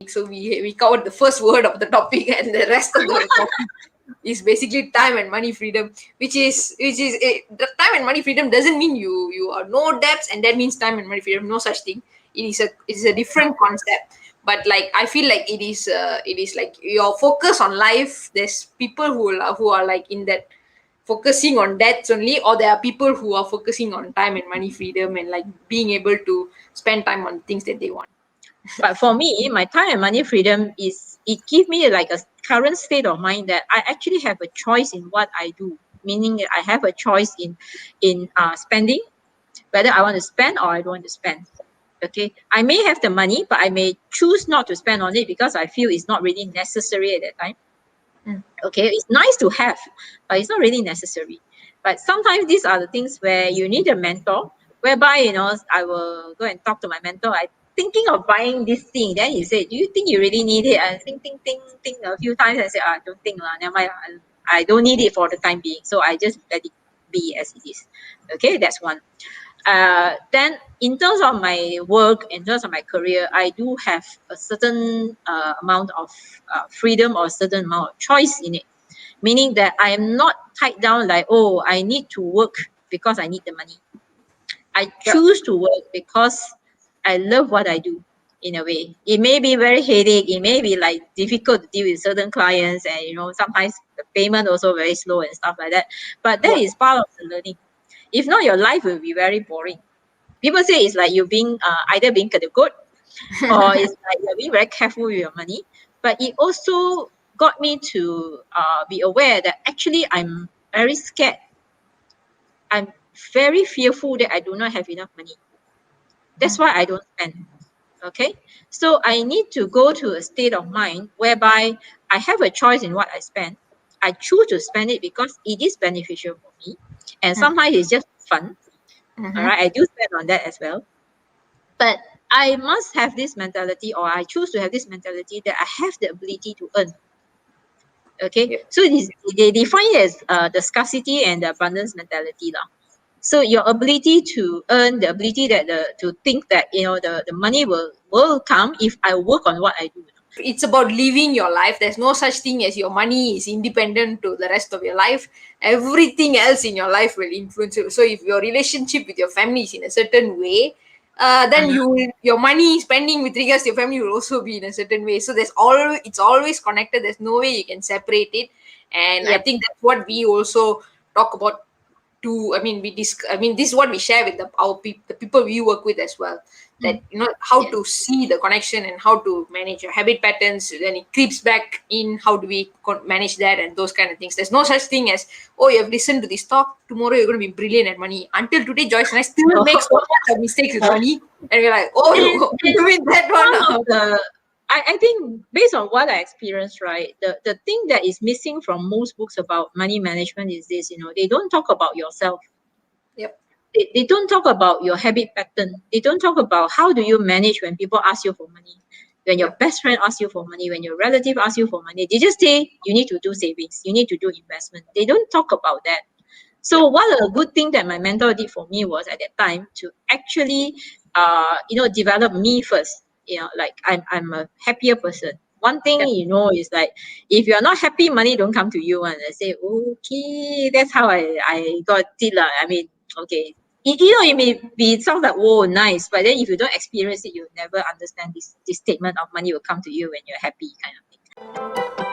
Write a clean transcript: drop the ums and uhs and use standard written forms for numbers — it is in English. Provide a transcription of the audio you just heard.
topic. So we covered the first word of the topic, and the rest of the topic is basically time and money freedom, which is the time and money freedom doesn't mean you are no debts and that means time and money freedom. No such thing. It is a different concept. But like I feel like it is like your focus on life. There's people who are like in that focusing on debts only, or there are people who are focusing on time and money freedom and like being able to spend time on things that they want. But for me, my time and money freedom it gives me like a current state of mind that I actually have a choice in what I do. Meaning that I have a choice in spending, whether I want to spend or I don't want to spend. Okay, I may have the money, but I may choose not to spend on it because I feel it's not really necessary at that time. Okay, it's nice to have, but it's not really necessary. But sometimes these are the things where you need a mentor, whereby I will go and talk to my mentor. I thinking of buying this thing. Then he said, "Do you think you really need it?" I think a few times. I said, "I don't think lah. Never mind. I don't need it for the time being. So I just let it be as it is." Okay, that's one. Then in terms of my work, in terms of my career, I do have a certain amount of freedom or a certain amount of choice in it. Meaning that I am not tied down like, oh, I need to work because I need the money. I choose to work because I love what I do in a way. It may be very headache. It may be like difficult to deal with certain clients and, sometimes the payment also very slow and stuff like that. But that is part of the learning. If not, your life will be very boring. People say it's like you're being either being good or it's like you're being very careful with your money. But it also got me to be aware that actually I'm very scared. I'm very fearful that I do not have enough money. That's why I don't spend. Okay, so I need to go to a state of mind whereby I have a choice in what I spend. I choose to spend it because it is beneficial for me, and sometimes it's just fun. All right, I do spend on that as well. But I must have this mentality, or I choose to have this mentality that I have the ability to earn. Okay, so they define it as the scarcity and the abundance mentality lah. So your ability to earn, the ability that to think that the money will come if I work on what I do. It's about living your life. There's no such thing as your money is independent to the rest of your life. Everything else in your life will influence you. So if your relationship with your family is in a certain way, then your money spending with regards to your family will also be in a certain way. So it's always connected. There's no way you can separate it. And I think that's what we also talk about too. I mean, this is what we share with the people we work with as well. That how to see the connection and how to manage your habit patterns. Then it creeps back in. How do we manage that and those kind of things? There's no such thing as, oh, you have listened to this talk, tomorrow you're going to be brilliant at money. Until today, Joyce and I still make so much of mistakes with money, and we're like, oh, you mean that one? I think based on what I experienced, right, the thing that is missing from most books about money management is this, they don't talk about yourself. Yep. They don't talk about your habit pattern. They don't talk about how do you manage when people ask you for money, when your best friend asks you for money, when your relative asks you for money. They just say you need to do savings, you need to do investment. They don't talk about that. So what a good thing that my mentor did for me was at that time to actually develop me first. Like I'm a happier person. One thing is like, if you're not happy, money don't come to you. And I say, okay, that's how I got it lah. I mean, okay, it may be sounds like, oh, nice, but then if you don't experience it, you'll never understand this statement of money will come to you when you're happy kind of thing.